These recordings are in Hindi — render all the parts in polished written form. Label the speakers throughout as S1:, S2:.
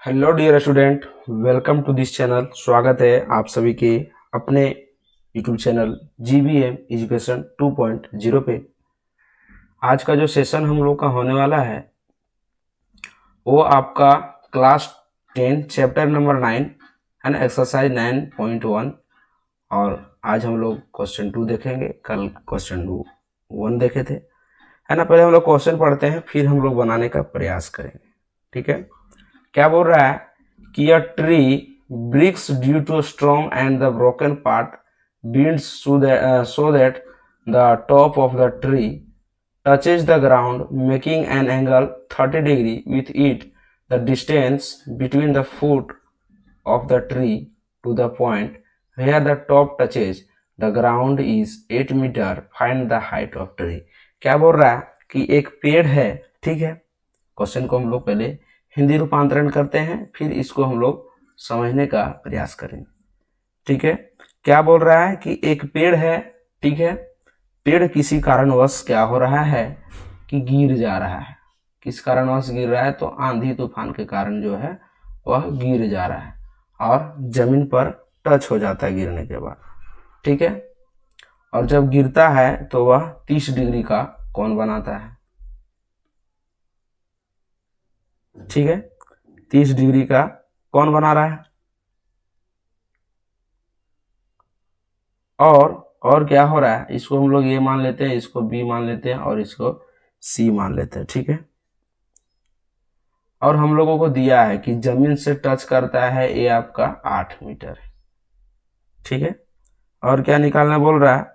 S1: Hello dear student, welcome to this channel. स्वागत है आप सभी के अपने यूट्यूब चैनल GBM एजुकेशन 2.0 पे। आज का जो सेशन हम लोग का होने वाला है वो आपका क्लास 10 चैप्टर नंबर 9 है ना, एक्सरसाइज 9.1। और आज हम लोग क्वेश्चन 2 देखेंगे। कल क्वेश्चन 1 देखे थे, है ना। पहले हम लोग क्वेश्चन पढ़ते हैं, फिर हम लोग बनाने का प्रयास करेंगे। ठीक है। क्या बोल रहा है कि a tree breaks due to storm and the broken part bends so that the top of the tree touches the ground, making an angle 30 degree with it. The distance between the foot of the tree to the point where the top touches the ground is 8 meter. Find the height of tree. क्या बोल रहा है कि एक पेड़ है, ठीक है। क्वेश्चन को हम लोग पहले हिंदी रूपांतरण करते हैं, फिर इसको हम लोग समझने का प्रयास करेंगे। ठीक है। क्या बोल रहा है कि एक पेड़ है, ठीक है। पेड़ किसी कारणवश क्या हो रहा है कि गिर जा रहा है। किस कारणवश गिर रहा है? तो आंधी तूफान के कारण जो है वह गिर जा रहा है और जमीन पर टच हो जाता है गिरने के बाद। ठीक है। और जब गिरता है तो वह 30 डिग्री का कोण बनाता है। ठीक है, 30 डिग्री का कौन बना रहा है? और क्या हो रहा है? इसको हम लोग ए मान लेते हैं, इसको बी मान लेते हैं और इसको सी मान लेते हैं। ठीक है। और हम लोगों को दिया है कि जमीन से टच करता है, ये आपका 8 मीटर है। ठीक है। और क्या निकालना बोल रहा है?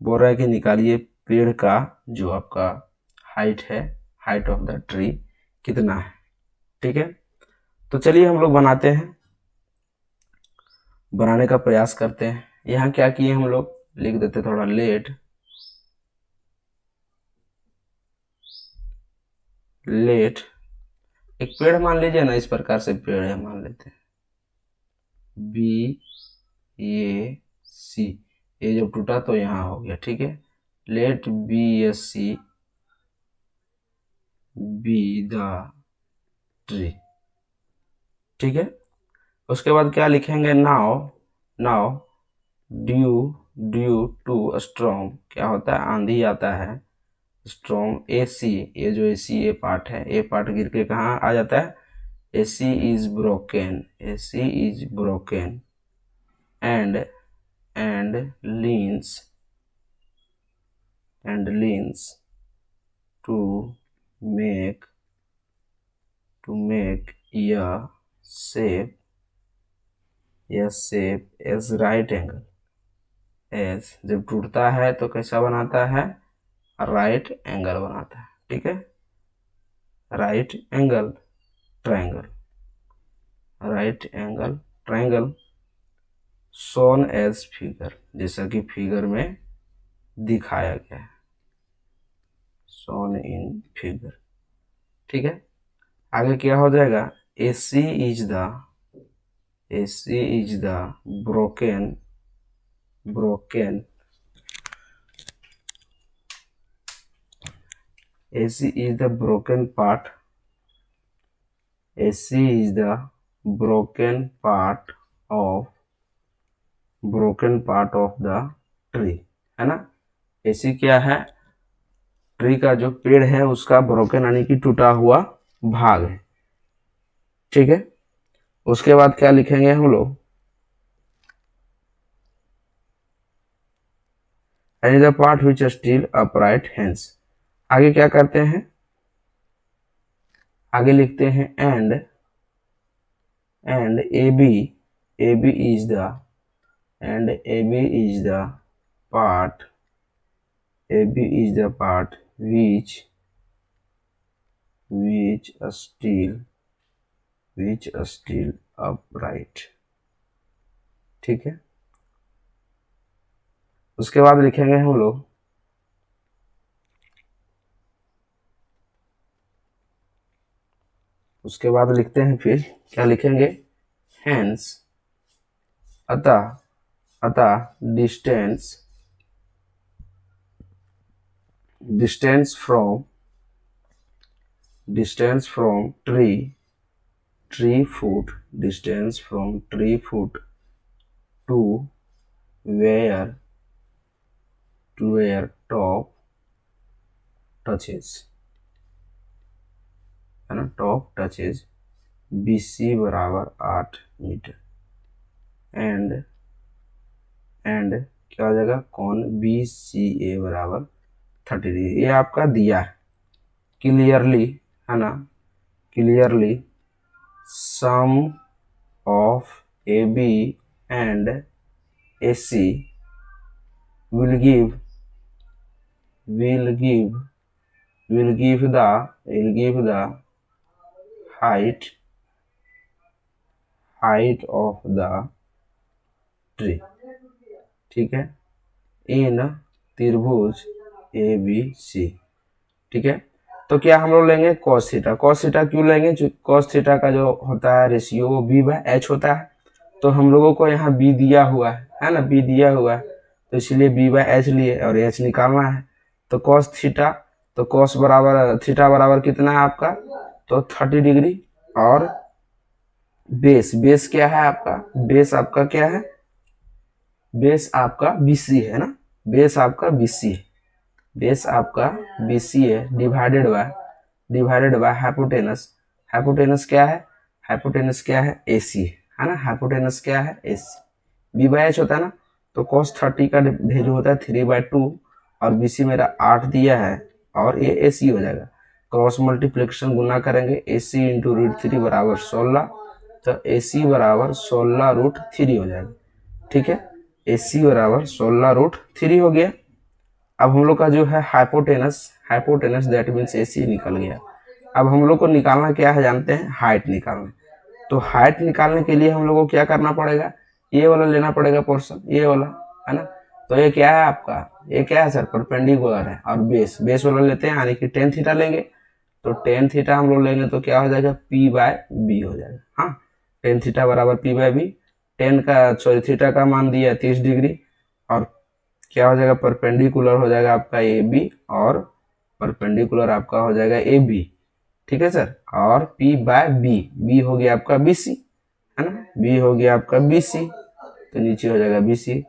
S1: बोल रहा है कि निकालिए पेड़ का जो आपका हाइट है, हाइट ऑफ द ट्री कितना है। ठीक है। तो चलिए हम लोग बनाते हैं, बनाने का प्रयास करते हैं। यहाँ क्या किए हम लोग, लिख देते थोड़ा लेट एक पेड़ मान लीजिए ना, इस प्रकार से पेड़ है मान लेते हैं बी ए सी। ये जब टूटा तो यहाँ हो गया। ठीक है। Let B S C B the tree. ठीक है। उसके बाद क्या लिखेंगे? Now now due due to strong, क्या होता है? आंधी आता है। स्ट्रॉन्ग ए सी, ये जो ए सी ए पार्ट है, ए पार्ट गिर के कहाँ आ जाता है? AC is broken, AC is broken and leans to make a shape as right angle। as जब टूटता है तो कैसा बनाता है? राइट एंगल बनाता है। ठीक है। Right angle triangle, right angle triangle shown as figure, जैसा कि फिगर में दिखाया गया है, शोन इन फिगर। ठीक है। आगे क्या हो जाएगा? AC is the broken AC is the broken part, AC is the broken part of the tree, है ना। AC क्या है? ट्री का जो पेड़ है उसका ब्रोकन यानी कि टूटा हुआ भाग है। ठीक है। उसके बाद क्या लिखेंगे हम लोग? Any the part which still upright hands. आगे क्या करते हैं? आगे लिखते हैं and AB is the part which still upright। ठीक है। उसके बाद लिखेंगे हम लोग उसके बाद लिखते हैं, फिर क्या लिखेंगे? हैंस अतः distance from tree tree foot, distance from tree foot to where top touches, है ना, टॉप टचेज BC बराबर 8 मीटर एंड क्या हो जाएगा, कौन BCA बराबर 30 डिग्री। ये आपका दिया है क्लियरली, है ना, clearly some of AB and AC will give the height of the tree, ठीक है, इन त्रिभुज ABC, ठीक है। तो क्या हम लोग लेंगे cos थीटा। cos थीटा क्यों लेंगे, cos थीटा का जो होता है रेशियो वो B/H होता है। तो हम लोगों को यहाँ B दिया हुआ है ना, B दिया हुआ है, तो इसलिए B/H लिए और H निकालना है। तो cos थीटा, तो cos बराबर थीटा बराबर कितना है आपका, तो 30 डिग्री। और बेस क्या है आपका, बेस आपका क्या है, बेस आपका BC है ना, बेस आपका BC है, बेस आपका BC है, डिवाइडेड बाय हाइपोटेनस। हाइपोटेनस क्या है, हाइपोटेनस क्या है, AC है ना, हाइपोटेनस क्या है, AC। B/H होता है ना, तो cos 30 का वैल्यू होता है 3/2 और BC मेरा 8 दिया है और ये AC हो जाएगा। क्रॉस मल्टीप्लिकेशन गुना करेंगे, AC इंटू √3 बराबर 16, तो AC बराबर 16√3 हो जाएगा, ठीक है। AC बराबर 16√3 हो गया। अब हम लोग का जो है हाइपोटेनस दैट मीन्स AC निकल गया। अब हम लोग को निकालना क्या है जानते हैं, हाइट निकालना। तो हाइट निकालने के लिए हम लोग को क्या करना पड़ेगा, ये वाला लेना पड़ेगा पोर्शन, ये वाला, है ना। तो ये क्या है आपका, ये क्या है सर, परपेंडिकुलर है। और बेस वाला लेते हैं, यानी कि tan थीटा लेंगे। तो tan थीटा हम लोग लेंगे तो क्या हो जाएगा, P/B हो जाएगा। हाँ, tan थीटा बराबर P/B। थीटा का मान दिया 30 डिग्री और क्या हो जाएगा, परपेंडिकुलर हो जाएगा आपका AB और परपेंडिकुलर आपका हो जाएगा AB, ठीक है सर। और P/B हो गया आपका BC, है ना, B हो गया आपका BC, तो नीचे हो जाएगा BC।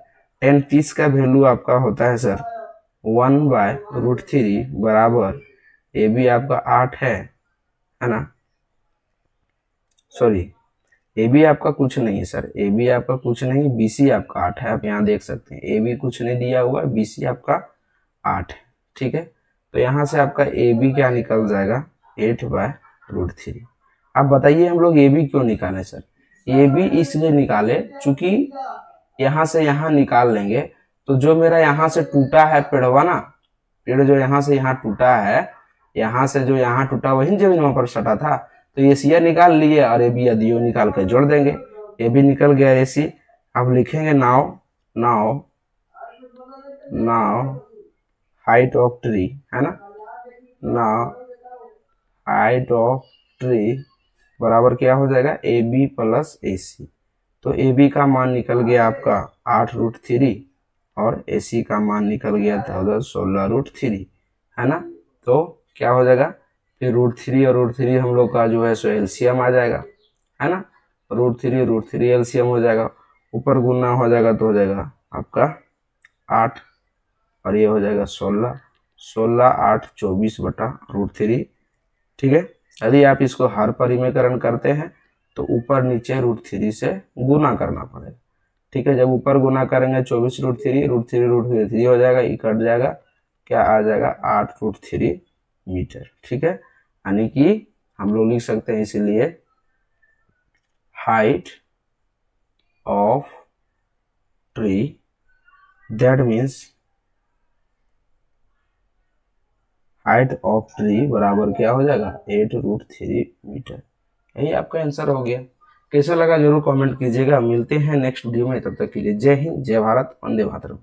S1: tan 30 का वैल्यू आपका होता है सर 1/√3 बराबर AB आपका 8 है ना, सॉरी AB आपका कुछ नहीं है सर, AB आपका कुछ नहीं, BC आपका 8 है। आप यहाँ देख सकते हैं AB कुछ नहीं दिया हुआ, BC आपका 8 है, ठीक है। तो यहाँ से आपका AB क्या निकल जाएगा, 8/√3। अब बताइए हम लोग AB क्यों निकालें सर, AB इसलिए निकाले चूंकि यहाँ से यहाँ निकाल लेंगे तो जो मेरा यहाँ से टूटा है पेड़वा ना, पेड़ जो यहाँ से यहाँ टूटा है, यहाँ से जो यहाँ टूटा वही जमीन वहां पर सटा था, तो ये सी निकाल लिए और AB अदियो निकाल के जोड़ देंगे, AB निकल गया AC। अब लिखेंगे नाउ हाइट ऑफ ट्री, है ना, नाउ हाइट ऑफ ट्री बराबर क्या हो जाएगा, AB प्लस AC। तो AB का मान निकल गया आपका 8√3 और AC का मान निकल गया था उधर 16√3, है ना। तो क्या हो जाएगा, फिर √3 और √3 हम लोग का जो है सो एलसीएम आ जाएगा, है ना। √3 एलसीएम हो जाएगा, ऊपर गुना हो जाएगा तो हो जाएगा आपका 8 और ये हो जाएगा 16 8 24/√3, ठीक है। यदि आप इसको हर परिमेयकरण करते हैं तो ऊपर नीचे √3 से गुना करना पड़ेगा, ठीक है। जब ऊपर गुना करेंगे 24√3 हो जाएगा, ये कट जाएगा, क्या आ जाएगा 8√3 मीटर, ठीक है। यानी कि हम लोग लिख सकते हैं इसीलिए height of tree that means height of tree बराबर क्या हो जाएगा 8√3 मीटर। यही आपका आंसर हो गया। कैसा लगा जरूर कमेंट कीजिएगा। मिलते हैं नेक्स्ट वीडियो में, तब तक के लिए जय हिंद, जय भारत, वंदे मातरम।